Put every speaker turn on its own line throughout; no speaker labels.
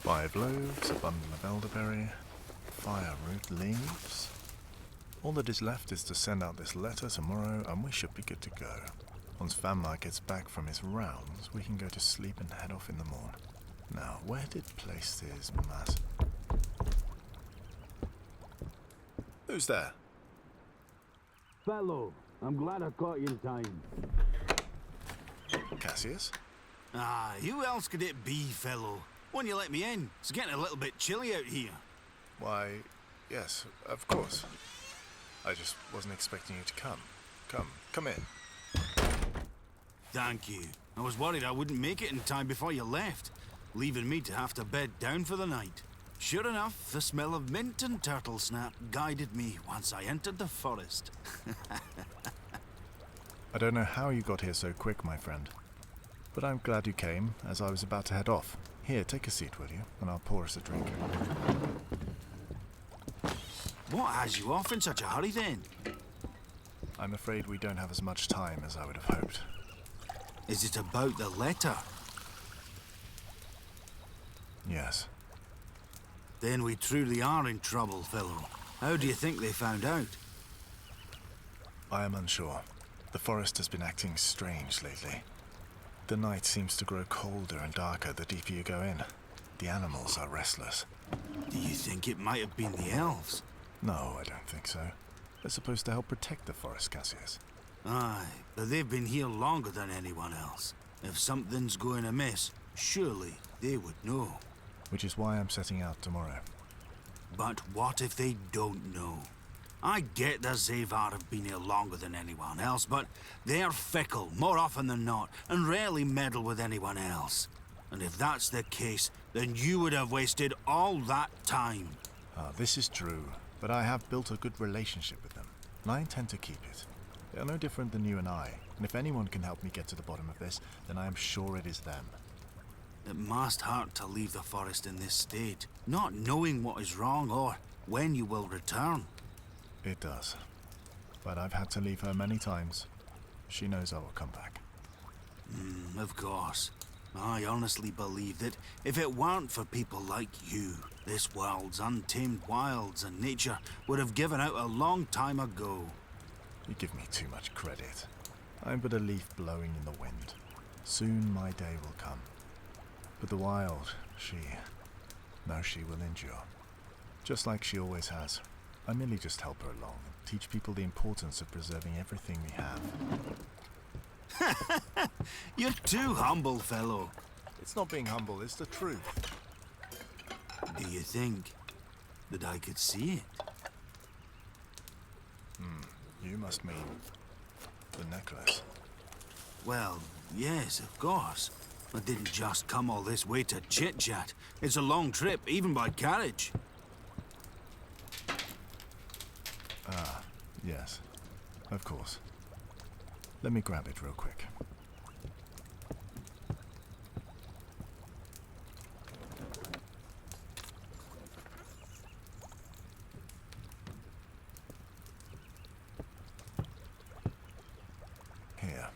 5 loaves, a bundle of elderberry, fireroot leaves. All that is left is to send out this letter tomorrow and we should be good to go. Once Vanmar gets back from his rounds, we can go to sleep and head off in the morn. Now, where did place this mass? Who's there?
Fellow, I'm glad I caught you in time.
Cassius?
Who else could it be, fellow? Won't you let me in? It's getting a little bit chilly out here.
Why, yes, of course. I just wasn't expecting you to come. Come in.
Thank you. I was worried I wouldn't make it in time before you left, leaving me to have to bed down for the night. Sure enough, the smell of mint and turtle snap guided me once I entered the forest.
I don't know how you got here so quick, my friend. But I'm glad you came, as I was about to head off. Here, take a seat, will you? And I'll pour us a drink.
What has you off in such a hurry, then?
I'm afraid we don't have as much time as I would have hoped.
Is it about the letter?
Yes.
Then we truly are in trouble, fellow. How do you think they found out?
I am unsure. The forest has been acting strange lately. The night seems to grow colder and darker the deeper you go in. The animals are restless.
Do you think it might have been the elves?
No, I don't think so. They're supposed to help protect the forest, Cassius.
Aye, but they've been here longer than anyone else. If something's going amiss, surely they would know.
Which is why I'm setting out tomorrow.
But what if they don't know? I get the Zavar have been here longer than anyone else, but they're fickle more often than not, and rarely meddle with anyone else. And if that's the case, then you would have wasted all that time.
This is true, but I have built a good relationship with them, and I intend to keep it. They are no different than you and I, and if anyone can help me get to the bottom of this, then I am sure it is them.
It must hurt to leave the forest in this state, not knowing what is wrong or when you will return.
It does. But I've had to leave her many times. She knows I will come back.
Of course. I honestly believe that if it weren't for people like you, this world's untamed wilds and nature would have given out a long time ago.
You give me too much credit. I'm but a leaf blowing in the wind. Soon my day will come. But the wild, she will endure. Just like she always has. I merely just help her along and teach people the importance of preserving everything we have.
You're too humble, fellow.
It's not being humble, it's the truth.
Do you think that I could see it?
You must mean the necklace.
Well, yes, of course. I didn't just come all this way to chit-chat. It's a long trip, even by carriage.
Yes, of course. Let me grab it real quick. Here.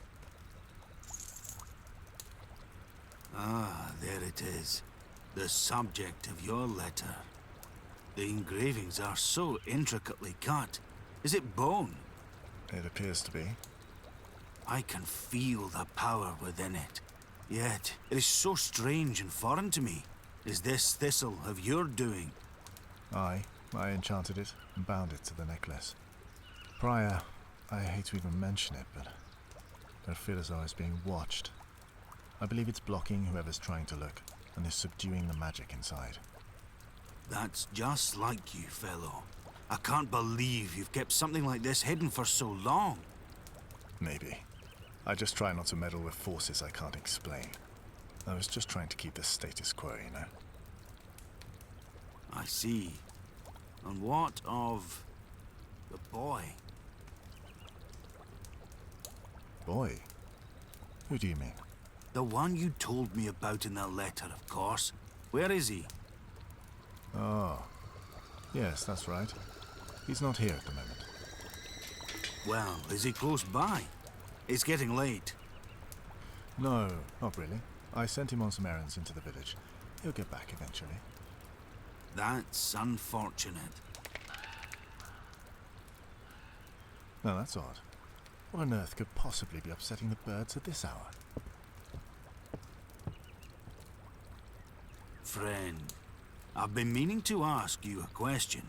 There it is. The subject of your letter. The engravings are so intricately cut. Is it bone?
It appears to be.
I can feel the power within it. Yet, it is so strange and foreign to me. Is this thistle of your doing?
I enchanted it and bound it to the necklace. Prior, I hate to even mention it, but I feel as though it's being watched. I believe it's blocking whoever's trying to look, and is subduing the magic inside.
That's just like you, fellow. I can't believe you've kept something like this hidden for so long.
Maybe. I just try not to meddle with forces I can't explain. I was just trying to keep the status quo, you know?
I see. And what of the boy?
Boy? Who do you mean?
The one you told me about in the letter, of course. Where is he?
Oh. Yes, that's right. He's not here at the moment.
Well, is he close by? It's getting late.
No, not really. I sent him on some errands into the village. He'll get back eventually.
That's unfortunate.
No, that's odd. What on earth could possibly be upsetting the birds at this hour?
Friend, I've been meaning to ask you a question.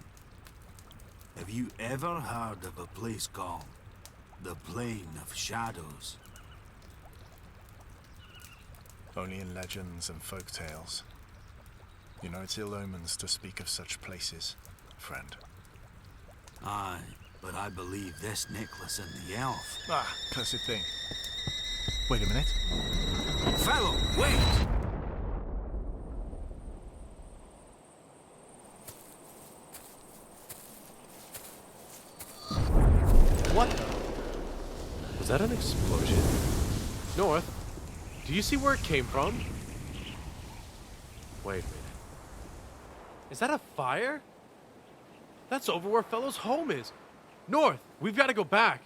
Have you ever heard of a place called the Plain of Shadows?
Only in legends and folk tales. You know it's ill omens to speak of such places, friend.
Aye, but I believe this necklace and the elf.
Ah, cursed thing. Wait a minute.
Fellow, wait!
What the? Was that an explosion? North, do you see where it came from? Wait a minute. Is that a fire? That's over where Fellow's home is. North, we've got to go back.